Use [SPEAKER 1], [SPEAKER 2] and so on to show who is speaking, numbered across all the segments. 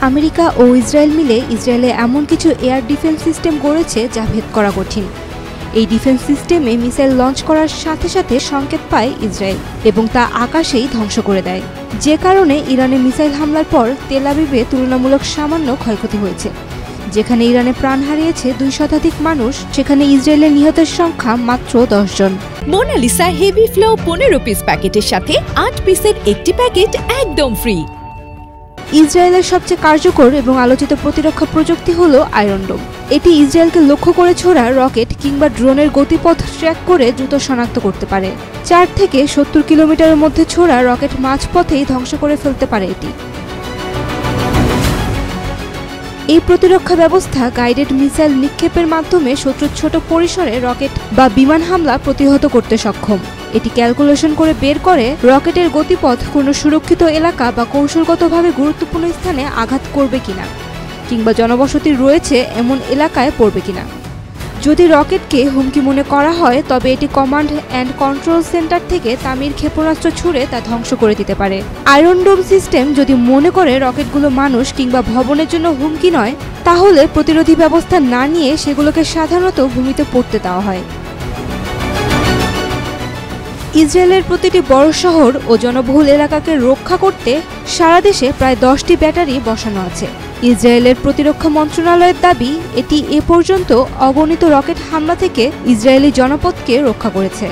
[SPEAKER 1] America ও Israel মিলে ইসরায়েলে এমন কিছু এয়ার ডিফেন্স সিস্টেম গড়েছে যা ভেদ করা কঠিন। এই ডিফেন্স সিস্টেমে মিসাইল লঞ্চ করার সাথে সাথে সংকেত পায় ইসরায়েল এবং তা আকাশেই ধ্বংস করে দেয়, যে কারণে ইরানে মিসাইল হামলার পর তেল আবিবে তুলনামূলক সামান্য ক্ষয়ক্ষতি হয়েছে। যেখানে ইরানে প্রাণ হারিয়েছে 2 শতাধিক মানুষ, সেখানে ইসরায়েলের নিহতের সংখ্যা মাত্র 10 জন।
[SPEAKER 2] মোনালিসা হেভি ফ্লো 15 পিস প্যাকেটের সাথে 8 পিসের একটি প্যাকেট একদম ফ্রি।
[SPEAKER 1] ইসরায়েলের সবচেয়ে কার্যকর এবং আলোচিত প্রতিরক্ষা প্রযুক্তি হলো আয়রন ডোম। এটি ইসরায়েলকে লক্ষ্য করে ছোড়া রকেট কিংবা ড্রোনের গতিপথ ট্র্যাক করে দ্রুত শনাক্ত করতে পারে। 4 থেকে 70 কিলোমিটারের মধ্যে ছোড়া রকেট মাঝপথেই ধ্বংস করে ফেলতে পারে এটি। এই প্রতিরক্ষা ব্যবস্থা গাইডেড মিসাইল নিক্ষেপের মাধ্যমে শত্রুর ছোট পরিসরে রকেট বা বিমান হামলা প্রতিহত করতে সক্ষম। এটি ক্যালকুলেশন করে বের করে রকেটের গতিপথ কোনো সুরক্ষিত এলাকা বা কৌশলগতভাবে গুরুত্বপূর্ণ স্থানে আঘাত করবে কিনা, কিংবা জনবসতি রয়েছে এমন এলাকায় পড়বে কিনা। যদি রকেটকে হুমকি মনে করা হয় তবে এটি কমান্ড অ্যান্ড কন্ট্রোল সেন্টার থেকে তামির ক্ষেপণাস্ত্র ছুড়ে তা ধ্বংস করে দিতে পারে। আয়রন ডোম সিস্টেম যদি মনে করে রকেটগুলো মানুষ কিংবা ভবনের জন্য হুমকি নয়, তাহলে প্রতিরোধী ব্যবস্থা না নিয়ে সেগুলোকে সাধারণত ভূমিতে পড়তে দেওয়া হয়। ইসরায়েলের প্রতিটি বড় শহর ও জনবহুল এলাকাকে রক্ষা করতে সারা দেশে প্রায় 10টি ব্যাটারি বসানো আছে। ইসরায়েলের প্রতিরক্ষা মন্ত্রণালয়ের দাবি, এটি এ পর্যন্ত অগণিত রকেট হামলা থেকে ইসরায়েলি জনপদকে রক্ষা করেছে।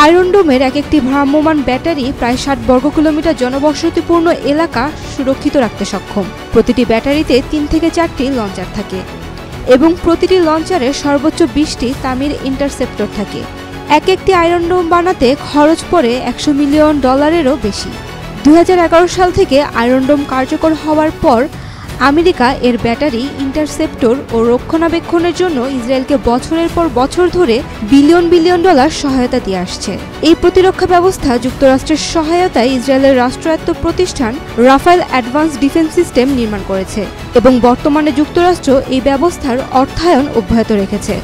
[SPEAKER 1] আয়রন ডোমের এক একটি ভ্রাম্যমাণ ব্যাটারি প্রায় 60 বর্গ কিলোমিটার জনবসতিপূর্ণ এলাকা সুরক্ষিত রাখতে সক্ষম। প্রতিটি ব্যাটারিতে 3 থেকে 4টি লঞ্চার থাকে এবং প্রতিটি লঞ্চারে সর্বোচ্চ 20টি তামির ইন্টারসেপ্টর থাকে। এক একটি আয়রন ডোম বানাতে খরচ পড়ে $100 মিলিয়নেরও বেশি। 2011 সাল থেকে আয়রন ডোম কার্যকর হওয়ার পর আমেরিকা এর ব্যাটারি, ইন্টারসেপ্টর ও রক্ষণাবেক্ষণের জন্য ইসরায়েলকে বছরের পর বছর ধরে বিলিয়ন ডলার সহায়তা দিয়ে আসছে। এই প্রতিরক্ষা ব্যবস্থা যুক্তরাষ্ট্রের সহায়তায় ইসরায়েলের রাষ্ট্রায়ত্ত প্রতিষ্ঠান রাফায়েল অ্যাডভান্স ডিফেন্স সিস্টেম নির্মাণ করেছে এবং বর্তমানে যুক্তরাষ্ট্র এই ব্যবস্থার অর্থায়ন অব্যাহত রেখেছে।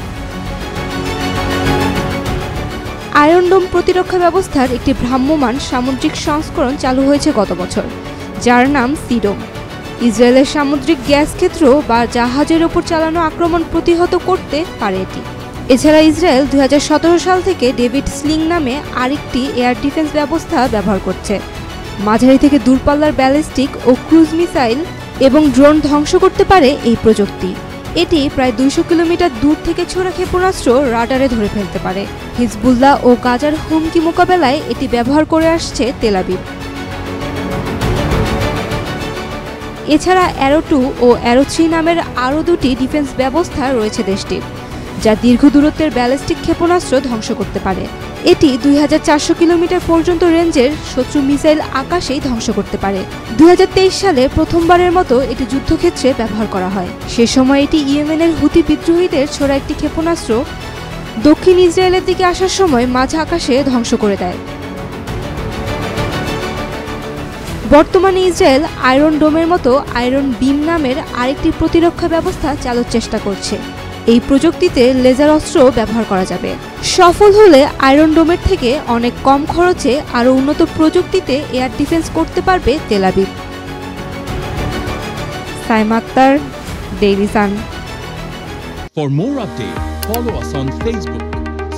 [SPEAKER 1] আয়রন ডোম প্রতিরক্ষা ব্যবস্থার একটি ভ্রাম্যমাণ সামুদ্রিক সংস্করণ চালু হয়েছে গত বছর, যার নাম সিডোম। ইসরায়েলের সামুদ্রিক গ্যাস ক্ষেত্র বা জাহাজের ওপর চালানো আক্রমণ প্রতিহত করতে পারে এটি। এছাড়া ইসরায়েল 2017 সাল থেকে ডেভিড স্লিং নামে আরেকটি এয়ার ডিফেন্স ব্যবস্থা ব্যবহার করছে। মাঝারি থেকে দূরপাল্লার ব্যালিস্টিক ও ক্রুজ মিসাইল এবং ড্রোন ধ্বংস করতে পারে এই প্রযুক্তি। এটি প্রায় 200 কিলোমিটার দূর থেকে ছোড়া ক্ষেপণাস্ত্র রাডারে ধরে ফেলতে পারে। হিজবুল্লাহ ও গাজার হুমকি মোকাবেলায় এটি ব্যবহার করে আসছে তেল আবিব। এছাড়া অ্যারো 2 ও অ্যারো 3 নামের আরও 2টি ডিফেন্স ব্যবস্থা রয়েছে দেশটির, যা দীর্ঘ দূরত্বের ব্যালিস্টিক ক্ষেপণাস্ত্র ধ্বংস করতে পারে। এটি 2400 কিলোমিটার পর্যন্ত রেঞ্জের শত্রু মিসাইল আকাশেই ধ্বংস করতে পারে। 2023 সালে প্রথমবারের মতো এটি যুদ্ধক্ষেত্রে ব্যবহার করা হয়। সে সময় এটি ইয়েমেনের হুতি বিদ্রোহীদের ছোড়া একটি ক্ষেপণাস্ত্র দক্ষিণ ইসরায়েলের দিকে আসার সময় মাঝ আকাশে ধ্বংস করে দেয়। বর্তমানে ইসরায়েল আয়রন ডোমের মতো আয়রন বিম নামের আরেকটি প্রতিরক্ষা ব্যবস্থা চালুর চেষ্টা করছে। এই প্রযুক্তিতে লেজার অস্ত্র ব্যবহার করা যাবে। সফল হলে আয়রন ডোমের থেকে অনেক কম খরচে আরও উন্নত প্রযুক্তিতে এয়ার ডিফেন্স করতে পারবে Tel Aviv. Saima Akter, Daily Sun.
[SPEAKER 3] For more updates, follow us on Facebook,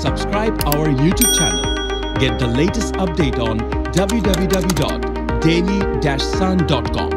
[SPEAKER 3] subscribe our YouTube channel, get the latest update on www.daily-sun.com.